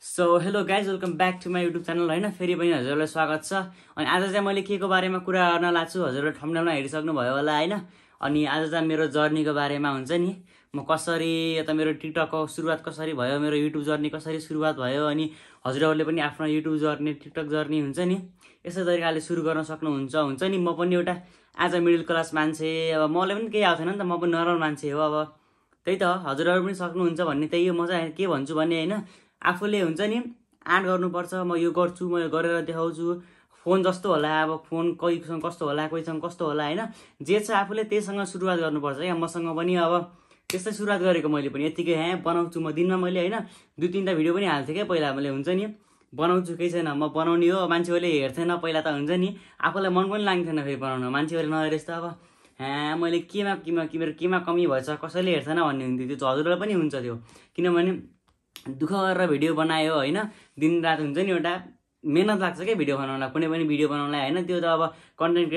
So hello guys welcome back to my YouTube channel होइन फेरि पनि हजुरहरूलाई स्वागत छ। अनि आज चाहिँ मैले के को बारेमा कुरा गर्न लाग्छु हजुरहरूले थम्बनेलमा हेरिसक्नु भयो होला होइन। अनि आज चाहिँ मेरो जर्नीको बारेमा हुन्छ नि, म कसरी यता मेरो टिकटकको सुरुवात कसरी भयो, मेरो युट्युब जर्नी कसरी सुरुवात भयो, अनि हजुरहरूले पनि आफ्नो युट्युब जर्नी टिकटक जर्नी हुन्छ नि यस्तै तरिकाले सुरु गर्न सक्नुहुन्छ नि। म पनि एउटा आज मिडल क्लास मान्छे, अब मलाई पनि केही आउँदैन नि त, म पनि नर्मल मान्छे हो। अब त्यही त हजुरहरू पनि सक्नुहुन्छ भन्ने त्यही हो। म चाहिँ के भन्छु भने होइन, आफूले हुन्छ नि आँट गर्नुपर्छ। म यो गर्छु, म यो गरेर देखाउँछु। फोन जस्तो होला, अब फोन कोहीसँग कस्तो होला, कोहीसँग कस्तो होला होइन, जे छ आफूले त्यहीसँग सुरुवात गर्नुपर्छ क्या। मसँग पनि अब त्यस्तै सुरुवात गरेको मैले पनि, यत्तिकै बनाउँछु म दिनमा मैले होइन 2-3टा भिडियो पनि हाल्थेँ क्या पहिला। मैले हुन्छ नि बनाउँछु केही छैन, म बनाउने हो, मान्छेहरूले हेर्थेन पहिला त हुन्छ नि, आफूलाई मन पनि लाग्थेन फेरि बनाउन। मान्छेहरूले नहेरेस् त अब मैले मेरो केमा कमी भएछ कसैले हेर्थेन भन्ने हुन्थ्यो। त्यो हजुरलाई पनि हुन्छ त्यो, किनभने दुःख गरेर भिडियो बनायो होइन, दिनरात हुन्छ नि एउटा मेहनत लाग्छ क्या भिडियो बनाउनलाई, कुनै पनि भिडियो बनाउनलाई होइन। त्यो त अब कन्टेन्ट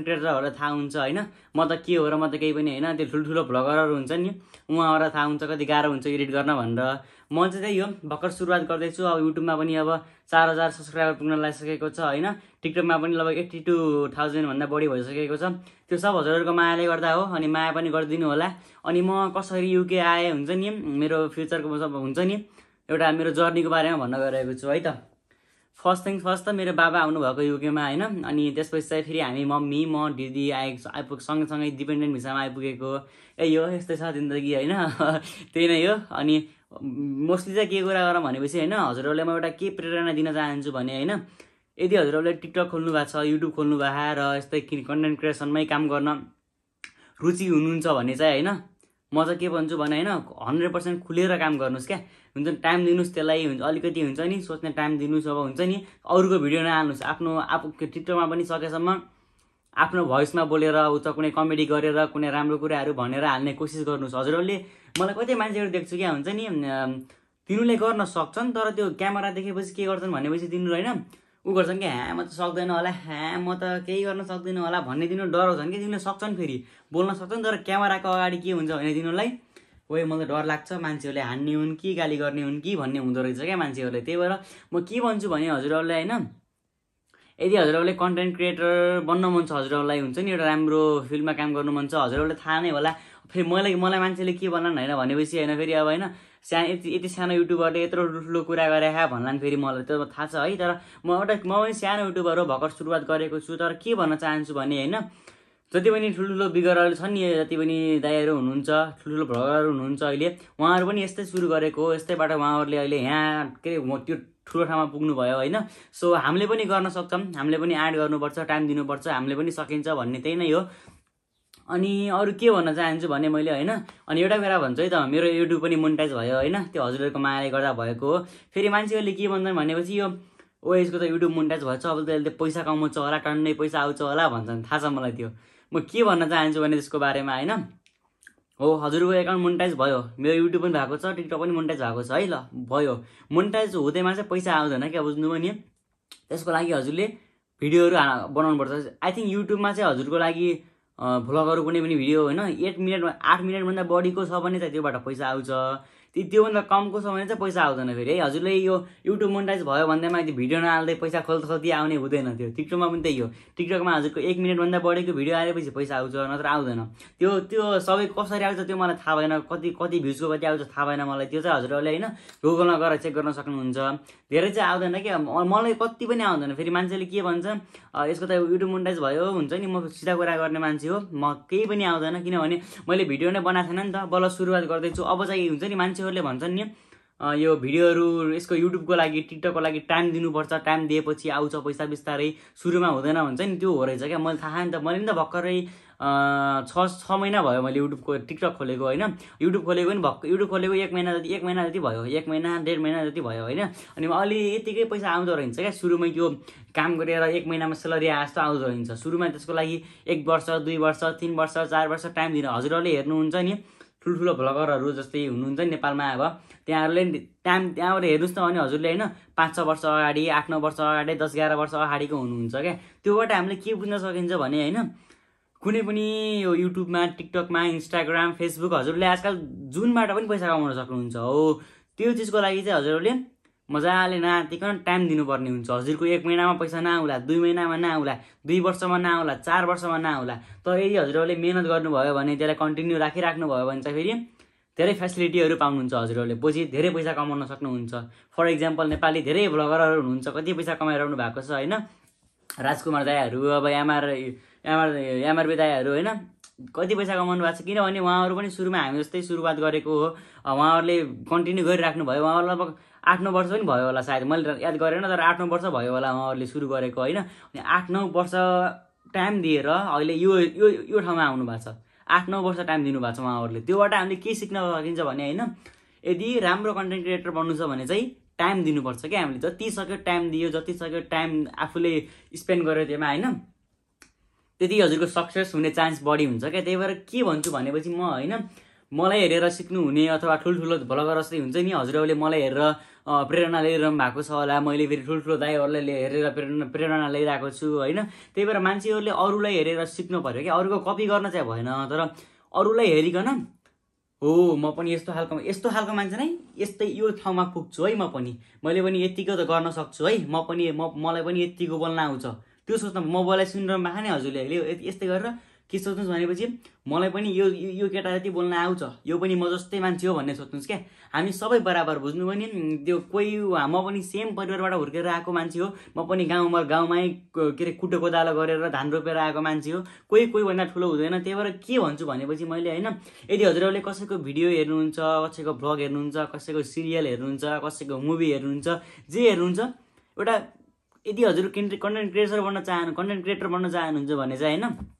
क्रिएटरहरूलाई थाहा हुन्छ होइन, म त के हो र म त केही पनि होइन। त्यो ठुल्ठुलो भ्लगरहरू हुन्छ नि, उहाँहरूलाई थाहा हुन्छ कति गाह्रो हुन्छ एडिट गर्न भनेर। म चाहिँ त्यही हो, भर्खर सुरुवात गर्दैछु। अब युट्युबमा पनि अब 4000 सब्सक्राइबर पुग्न लागिसकेको छ होइन। टिकटकमा पनि लगभग 82,000 भन्दा बढी भइसकेको छ। त्यो सब हजुरहरूको मायाले गर्दा हो, अनि माया पनि गरिदिनु होला। अनि म कसरी युके आएँ हुन्छ नि, मेरो फ्युचरको सब हुन्छ नि एउटा मेरो जर्नीको बारेमा भन्न गइरहेको छु है त। फर्स्ट त मेरो बाबा आउनुभएको युकेमा होइन। अनि त्यसपछि चाहिँ फेरि हामी मम्मी म दिदी सँगसँगै डिपेन्डेन्ट भिसामा आइपुगेको। यो यस्तै छ जिन्दगी होइन त्यही नै हो। अनि मोस्टली चाहिँ के कुरा गरौँ भनेपछि होइन, हजुरहरूले म एउटा के प्रेरणा दिन चाहन्छु भने होइन, यदि हजुरहरूले टिकटक खोल्नु भएको छ, युट्युब खोल्नु भएको र यस्तै कन्टेन्ट क्रिएसनमै काम गर्न रुचि हुनुहुन्छ भने चाहिँ होइन, म चाहिँ के भन्छु भने होइन 100% खुलेर काम गर्नुहोस् क्या। हुन्छ नि टाइम दिनुहोस् त्यसलाई, हुन्छ अलिकति हुन्छ नि सोच्ने टाइम दिनुहोस्। अब हुन्छ नि अरूको भिडियो नहाल्नुहोस्, आफू टिकटकमा पनि सकेसम्म आफ्नो भोइसमा बोलेर उता कुनै कमेडी गरेर कुनै राम्रो कुराहरू भनेर हाल्ने कोसिस गर्नुहोस्। हजुरहरूले मलाई कति मान्छेहरू देख्छु क्या हुन्छ नि, तिनीहरूले गर्न सक्छन् तर त्यो क्यामेरा देखेपछि के गर्छन् भनेपछि तिनीहरू होइन ऊ गर्छन् कि म त सक्दैन होला, म त केही गर्न सक्दिनँ होला भन्ने तिनीहरू डराउँछन् कि। तिनीहरूले सक्छन्, फेरि बोल्न सक्छन्, तर क्यामेराको अगाडि के हुन्छ भने तिनीहरूलाई ओए मलाई डर लाग्छ, मान्छेहरूले हान्ने हुन् कि गाली गर्ने हुन् कि भन्ने हुँदो रहेछ क्या मान्छेहरूले। त्यही भएर म के भन्छु भने हजुरहरूलाई होइन, यदि हजुरहरूले कन्टेन्ट क्रिएटर बन्न मन छ, हजुरहरूलाई हुन्छ नि एउटा राम्रो फिल्डमा काम गर्नु मन छ, हजुरहरूलाई थाहा नै होला। फेरि मलाई मान्छेले के भन्लान् होइन भनेपछि होइन, फेरि अब होइन यति सानो युट्युबरले यत्रो ठुलो कुरा गरे भन्लान् फेरि, मलाई त्यो थाहा छ है। तर म पनि सानो युट्युबर हो, भर्खर सुरुवात गरेको छु। तर के भन्न चाहन्छु भने होइन, जति पनि ठुल्ठुलो बिगरहरू छन् नि, जति पनि दाइहरू हुनुहुन्छ, ठुल्ठुलो भ्लगरहरू हुनुहुन्छ अहिले, उहाँहरू पनि यस्तै सुरु गरेको हो। यस्तैबाट उहाँहरूले अहिले यहाँ के अरे त्यो ठुलो ठाउँमा पुग्नुभयो होइन। सो हामीले पनि गर्न सक्छौँ, हामीले पनि एड गर्नुपर्छ, टाइम दिनुपर्छ, हामीले पनि सकिन्छ भन्ने त्यही नै हो। अनि अरू के भन्न चाहन्छु भने मैले होइन, अनि एउटा कुरा भन्छु है त, मेरो युट्युब पनि मोनिटाइज भयो होइन, त्यो हजुरहरूको मायाले गर्दा भएको हो। फेरि मान्छेहरूले के भन्छन् भनेपछि यो यसको त युट्युब मोनिटाइज भएछ, अब त यसले पैसा कमाउँछ होला, टन्नै पैसा आउँछ होला भन्छन्। थाहा छ मलाई त्यो। म के भन्न चाहन्छु भने त्यसको बारेमा होइन, हो हजुरको एकाउन्ट मोनिटाइज भयो, मेरो युट्युब पनि भएको छ, टिकटक पनि मोनिटाइज भएको छ है, ल भयो। मोनिटाइज हुँदैमा चाहिँ पैसा आउँदैन क्या, बुझ्नुभयो नि। त्यसको लागि हजुरले भिडियोहरू बनाउनुपर्छ। आई थिङ्क युट्युबमा चाहिँ हजुरको लागि भ्लगहरू कुनै पनि भिडियो होइन 8 मिनटभन्दा बढीको छ भने चाहिँ त्योबाट पैसा आउँछ। त्योभन्दा कमको छ भने चाहिँ पैसा आउँदैन फेरि है। हजुरले यो युट्युब मोनिटाइज भयो भन्दैमा भिडियो नहाल्दै पैसा खोल्दै आउने हुँदैन। त्यो टिकटकमा पनि त्यही हो। टिकटकमा हजुरको 1 मिनटभन्दा बढीको भिडियो आएपछि पैसा आउँछ, नत्र आउँदैन। त्यो सबै कसरी आउँछ त्यो मलाई थाहा भएन, कति भ्युजको कति आउँछ थाहा भएन मलाई। त्यो चाहिँ हजुरहरूले होइन गुगलमा गएर चेक गर्न सक्नुहुन्छ। धेरै चाहिँ आउँदैन क्या, मलाई कति पनि आउँदैन। फेरि मान्छेले के भन्छ, यसको त युट्युब मोनिटाइज भयो हुन्छ नि, म सिधा कुरा गर्ने मान्छे हो, म केही पनि आउँदैन, किनभने मैले भिडियो नै बनाएको थिएन नि त, बल्ल सुरुवात गर्दैछु। अब चाहिँ हुन्छ नि मान्छेहरूले भन्छन् नि यो भिडियोहरू यसको युट्युबको लागि टिकटकको लागि टाइम दिनुपर्छ, टाइम दिएपछि आउँछ पैसा बिस्तारै, सुरुमा हुँदैन भन्छ नि, त्यो हो रहेछ क्या। मैले थाहा नि त, मैले नि त भर्खरै 6 महिना भयो मैले टिकटक खोलेको होइन। युट्युब खोलेको पनि युट्युब खोलेको 1 महिना जति भयो, 1 महिना 1.5 महिना जति भयो होइन। अनि अलि यतिकै पैसा आउँदो रहेछ क्या। सुरुमै त्यो काम गरेर 1 महिनामा सेलरी आए जस्तो आउँदो रहेछ सुरुमा। त्यसको लागि 1 वर्ष 2 वर्ष 3 वर्ष 4 वर्ष टाइम दिन हजुरहरूले हेर्नुहुन्छ नि, ठुल्ठुलो भ्लगरहरू जस्तै हुनुहुन्छ नि नेपालमा, अब त्यहाँहरूले त्यहाँबाट हेर्नुहोस् न। अनि हजुरले होइन 5-6 वर्ष अगाडि 8-9 वर्ष अगाडि 10-11 वर्ष अगाडिको हुनुहुन्छ क्या। त्योबाट हामीले के बुझ्न सकिन्छ भने होइन, कुनै पनि यो युट्युबमा, टिकटकमा, इन्स्टाग्राम, फेसबुक हजुरले आजकल जुनबाट पनि पैसा कमाउन सक्नुहुन्छ हो। त्यो चिजको लागि चाहिँ हजुरहरूले मजाले नातिकन टाइम दिनुपर्ने हुन्छ। हजुरको 1 महिनामा पैसा नआउला, 2 महिनामा नआउला, 2 वर्षमा नआउला, 4 वर्षमा नआउला, तर यदि हजुरहरूले मेहनत गर्नुभयो भने, त्यसलाई कन्टिन्यू राखिराख्नुभयो भने चाहिँ फेरि धेरै फेसिलिटीहरू पाउनुहुन्छ। हजुरहरूले पछि धेरै पैसा कमाउन सक्नुहुन्छ। फर इक्जाम्पल नेपाली धेरै भ्लगरहरू हुनुहुन्छ, कति पैसा कमाइरहनु भएको छ होइन। राजकुमार दायाहरू, अब एमआरबी दायाहरू होइन, कति पैसा कमाउनु भएको छ, किनभने उहाँहरू पनि सुरुमा हामी जस्तै सुरुवात गरेको हो। उहाँहरूले कन्टिन्यू गरिराख्नु भयो। उहाँहरूलाई लगभग 8-9 वर्ष पनि भयो होला सायद, मैले याद गरेन, तर 8-9 वर्ष भयो होला उहाँहरूले सुरु गरेको होइन। अनि 8-9 वर्ष टाइम दिएर अहिले यो ठाउँमा आउनु भएको छ। 8-9 वर्ष टाइम दिनुभएको छ उहाँहरूले। त्योबाट हामीले के सिक्न सकिन्छ भने होइन, यदि राम्रो कन्टेन्ट क्रिएटर बन्नु छ भने चाहिँ टाइम दिनुपर्छ क्या। हामीले जति सक्यो टाइम दियो, जति सक्यो टाइम आफूले स्पेन्ड गर्यो त्यसमा होइन, त्यति हजुरको सक्सेस हुने चान्स बढी हुन्छ क्या। त्यही भएर के भन्छु भनेपछि म होइन, मलाई हेरेर सिक्नु हुने अथवा ठुल्ठुलो भ्लगर जस्तै हुन्छ नि, हजुरहरूले मलाई हेरेर प्रेरणा लिइरहनु भएको छ होला। मैले फेरि ठुल्ठुलो दाइहरूलाई हेरेर प्रेरणा लिइरहेको छु होइन। त्यही भएर मान्छेहरूले अरूलाई हेरेर सिक्नु पर्यो क्या, अरूको कपी गर्न चाहिँ भएन, तर अरूलाई हेरिकन हो म पनि यस्तो खालको मान्छे नै, यस्तै यो ठाउँमा पुग्छु है, मैले पनि यतिको त गर्न सक्छु है, मलाई पनि यतिको बोल्न आउँछ, त्यो सोच्नु। म बोलाइ सुनिरहनु भएको नि हजुरले, यस्तै गरेर के सोच्नुहोस् भनेपछि मलाई पनि यो केटा जति बोल्न आउँछ, यो पनि म जस्तै मान्छे हो भन्ने सोच्नुहोस् क्या। हामी सबै बराबर बुझ्नु पनि, त्यो म पनि सेम परिवारबाट हुर्केर आएको मान्छे हो। म पनि गाउँमै के अरे कुटो कोदालो गरेर धान रोपेर आएको मान्छे हो। कोही भन्दा ठुलो हुँदैन। त्यही भएर के भन्छु भनेपछि मैले होइन, यदि हजुरहरूले कसैको भिडियो हेर्नुहुन्छ, कसैको भ्लग हेर्नुहुन्छ, कसैको सिरियल हेर्नुहुन्छ, कसैको मुभी हेर्नुहुन्छ, जे हेर्नुहुन्छ, एउटा यदि हजुर कन्टेन्ट क्रिएटर बन्न चाहनुहुन्छ भने चाहिँ होइन,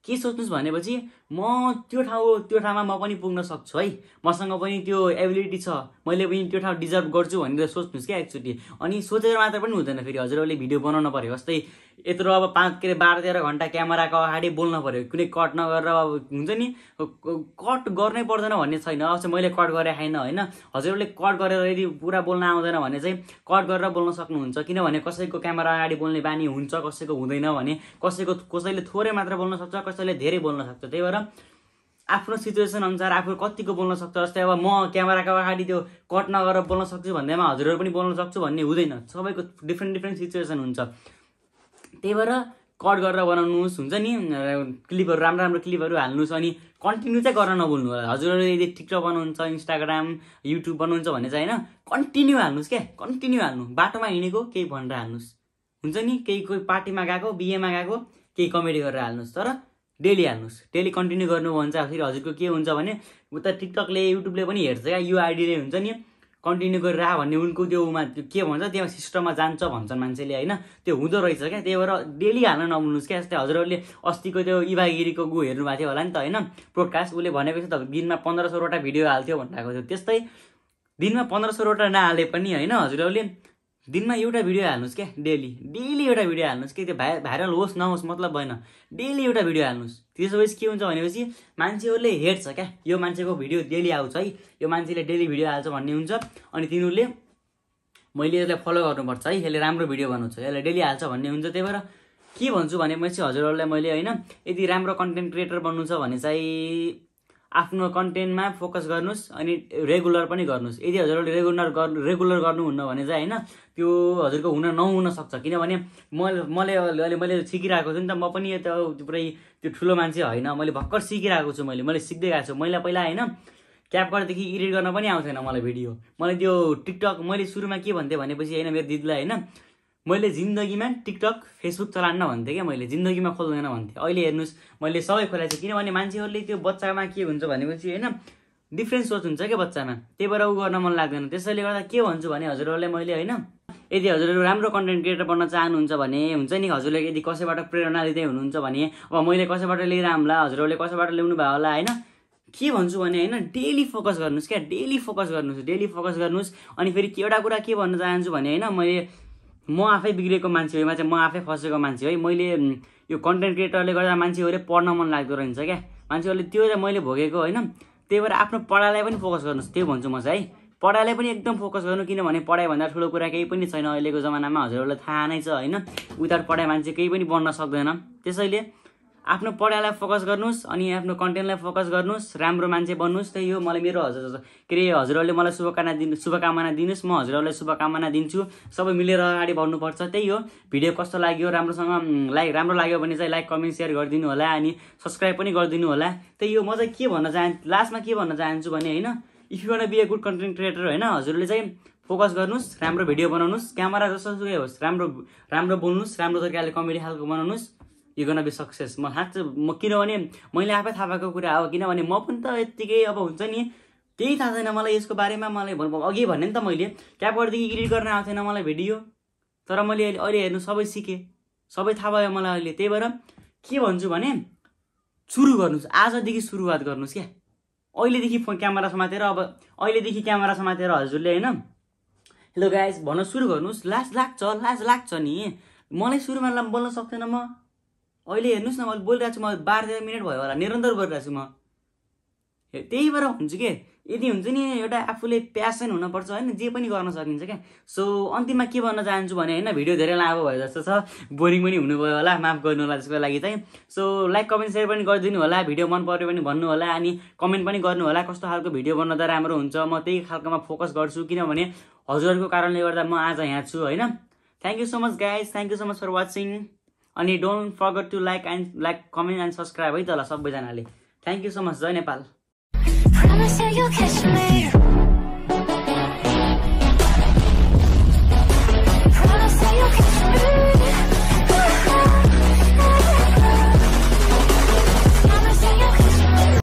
के सोच्नुहोस् भनेपछि म त्यो ठाउँमा म पनि पुग्न सक्छु है, मसँग पनि त्यो एबिलिटी छ, मैले पनि त्यो ठाउँ डिजर्भ गर्छु भनेर सोच्नुहोस् क्या एकचोटि। अनि सोचेर मात्र पनि हुँदैन, फेरि हजुरहरूले भिडियो बनाउन पर्यो। जस्तै यत्रो अब 12-13 घन्टा क्यामेराको अगाडि बोल्न पर्यो, कुनै कट नगरेर। अब हुन्छ नि, कट गर्नै पर्दैन भन्ने छैन। अब चाहिँ मैले कट गरेँ छैन होइन, हजुरहरूले कट गरेर यदि पुरा बोल्न आउँदैन भने चाहिँ कट गरेर बोल्न सक्नुहुन्छ। किनभने कसैको क्यामेरा अगाडि बोल्ने बानी हुन्छ, कसैको हुँदैन भने, कसैले थोरै मात्र बोल्न सक्छ, कसैले धेरै बोल्न सक्छ। त्यही भएर आफ्नो सिचुएसन अनुसार आफू कतिको बोल्न सक्छ। जस्तै अब म क्यामेराको अगाडि त्यो कट नगरेर बोल्न सक्छु भन्दैमा हजुरहरू पनि बोल्न सक्छु भन्ने हुँदैन। सबैको डिफ्रेन्ट सिचुएसन हुन्छ। त्यही भएर कट गरेर बनाउनुहोस्, हुन्छ नि, क्लिपहरू राम्रो क्लिपहरू हाल्नुहोस्। अनि कन्टिन्यू चाहिँ गर्न नभुल्नु होला। हजुरहरूले यदि टिकटक बनाउनुहुन्छ, इन्स्टाग्राम, युट्युब बनाउनुहुन्छ भने चाहिँ होइन, कन्टिन्यू हाल्नुहोस् क्या, कन्टिन्यू हाल्नु। बाटोमा हिँडेको केही भनेर हाल्नुहोस्, हुन्छ नि, कोही पार्टीमा गएको, बिहेमा गएको, केही कमेडी गरेर हाल्नुहोस्, तर डेली हाल्नुहोस्। डेली कन्टिन्यू गर्नु भन्छ फेरि हजुरको के हुन्छ भने, उता टिकटकले युट्युबले पनि हेर्छ क्या, यो आइडीले हुन्छ नि, कन्टिन्यू गरेर राख भन्ने उनको त्योमा के भन्छ, त्यो सिस्टममा जान्छ भन्छन् मान्छेले होइन, त्यो हुँदो रहेछ क्या। त्यही भएर डेली हाल्न नभुल्नुहोस् क्या। जस्तै हजुरहरूले अस्तिको त्यो इभागिरीको हेर्नु भएको थियो होला नि त होइन, प्रोडकास्ट, उसले भनेको छ त दिनमा 1500वटा भिडियो हाल्थ्यो भनिरहेको थियो। त्यस्तै दिनमा 1500वटा नहाले पनि होइन, हजुरहरूले दिनमा एउटा भिडियो हाल्नुहोस् क्या, डेली एउटा भिडियो हाल्नुहोस् कि त्यो भाइरल होस् नहोस् मतलब भएन, डेली एउटा भिडियो हाल्नुहोस्। त्यसपछि के हुन्छ भनेपछि मान्छेहरूले हेर्छ क्या, यो मान्छेको भिडियो डेली आउँछ है, यो मान्छेले डेली भिडियो हाल्छ भन्ने हुन्छ। अनि तिनीहरूले मैले यसलाई फलो गर्नुपर्छ है, यसले राम्रो भिडियो बनाउँछ, यसले डेली हाल्छ भन्ने हुन्छ। त्यही भएर के भन्छु भनेपछि हजुरहरूलाई मैले होइन, यदि राम्रो कन्टेन्ट क्रिएटर बन्नु छ भने चाहिँ आफ्नो कन्टेन्टमा फोकस गर्नुहोस्, अनि रेगुलर पनि गर्नुहोस्। यदि हजुरहरूले रेगुलर गर्नुहुन्न भने चाहिँ होइन, त्यो हजुरको नहुन सक्छ। किनभने मैले सिकिरहेको छु नि त, म पनि पुरै त्यो ठुलो मान्छे होइन, मैले भर्खर सिकिरहेको छु, मैले सिक्दै गएको छु। मैले पहिला होइन क्यापकटदेखि एडिट गर्न पनि आउँथेन मलाई भिडियो। मैले त्यो टिकटक मैले सुरुमा के भन्थेँ भनेपछि होइन, मेरो दिदीलाई होइन, मैले जिन्दगीमा टिकटक फेसबुक चलान्न भन्थेँ क्या, मैले जिन्दगीमा खोल्दैन भन्थेँ। अहिले हेर्नुहोस् मैले सबै खोलाएको छु। किनभने मान्छेहरूले त्यो बच्चामा के हुन्छ भनेपछि होइन, डिफ्रेन्ट सोच हुन्छ क्या बच्चामा, त्यही भएर ऊ गर्न मन लाग्दैन। त्यसैले गर्दा के भन्छु भने हजुरहरूलाई मैले होइन, यदि हजुरहरू राम्रो कन्टेन्ट क्रिएटर बन्न चाहनुहुन्छ भने हुन्छ नि, हजुरले यदि कसैबाट प्रेरणा लिँदै हुनुहुन्छ भने, अब मैले कसैबाट लिएर आउँला, हजुरहरूले कसैबाट ल्याउनु भयो होला होइन, के भन्छु भने होइन, डेली फोकस गर्नुहोस् क्या, डेली फोकस गर्नुहोस्। अनि फेरि एउटा कुरा के भन्न चाहन्छु भने होइन, म आफै बिग्रेको मान्छे हो, चाहिँ म आफै फसेको मान्छे है। मैले यो कन्टेन्ट क्रिएटरले गर्दा मान्छेहरूले पढ्न मन लाग्दो रहेछ क्या, मान्छेहरूले त्यो चाहिँ मैले भोगेको होइन। त्यही भएर आफ्नो पढाइलाई पनि फोकस गर्नुहोस्, त्यो भन्छु म चाहिँ है। पढाइलाई पनि एकदम फोकस गर्नु, किनभने पढाइभन्दा ठुलो कुरा केही पनि छैन अहिलेको जमानामा, हजुरहरूलाई थाहा नै छ होइन। विदाउट पढाइ मान्छे केही पनि बन्न सक्दैन। त्यसैले आफ्नो पढाइलाई फोकस गर्नुहोस् अनि आफ्नो कन्टेन्टलाई फोकस गर्नुहोस्, राम्रो मान्छे बन्नुहोस्। त्यही हो मैले मेरो हजुरहरूले मलाई शुभकामना दिनुहोस्, म हजुरहरूलाई शुभकामना दिन्छु। सबै मिलेर अगाडि बढ्नुपर्छ। त्यही हो। भिडियो कस्तो लाग्यो, राम्रो लाग्यो भने चाहिँ लाइक कमेन्ट सेयर गरिदिनु होला अनि सब्सक्राइब पनि गरिदिनु होला। त्यही हो। म चाहिँ के भन्न चाहन्छु लास्टमा के भन्न चाहन्छु भने होइन, if you want be a good content creator होइन, हजुरले चाहिँ फोकस गर्नुहोस्, राम्रो भिडियो बनाउनुहोस्, क्यामेरा जसोसुकै होस्, राम्रो बोल्नुहोस्, राम्रो तरिकाले कमेडी खालको बनाउनुहोस्, यु गोना बी सक्सेस। किनभने मैले आफै थाहा भएको कुरा हो, किनभने म पनि त यत्तिकै अब हुन्छ नि, केही थाहा छैन मलाई यसको बारेमा। मलाई अघि भने नि त मैले क्यापकर्डदेखि एडिट गर्न आएको थिएन मलाई भिडियो, तर मैले अहिले हेर्नु सबै सिकेँ, सबै थाहा भयो मलाई अहिले। त्यही भएर के भन्छु भने सुरु गर्नुहोस्, आजदेखि सुरुवात गर्नुहोस् क्या। अहिलेदेखि क्यामेरा समातेर हजुरले होइन, हेलो गाइज भन्न सुरु गर्नुहोस्। लाज लाग्छ नि, मलाई सुरुमा बोल्न सक्दैन म। अहिले हेर्नुहोस् न, मैले बोलिरहेको छु, म 12-13 मिनट भयो होला निरन्तर बोलिरहेको छु म। त्यही भएर भन्छु के, यदि हुन्छ नि एउटा आफूले प्यासन हुनपर्छ होइन, जे पनि गर्न सकिन्छ क्या। सो अन्तिममा के भन्न चाहन्छु भने होइन, भिडियो धेरै लामो भयो जस्तो छ, बोरिङ पनि हुनुभयो होला, माफ गर्नु होला त्यसको लागि चाहिँ। सो लाइक कमेन्ट सेयर पनि गरिदिनु होला, भिडियो मन पर्यो भने भन्नु होला अनि कमेन्ट पनि गर्नु होला कस्तो खालको भिडियो बनाउँदा राम्रो हुन्छ। म त्यही खालकोमा फोकस गर्छु, किनभने हजुरहरूको कारणले गर्दा म आज यहाँ छु होइन। Thank you so much guys, thank you so much for watching. अनि don't forget to like comment and subscribe है त ल सबैजनाले। Thank you so much. जय नेपाल।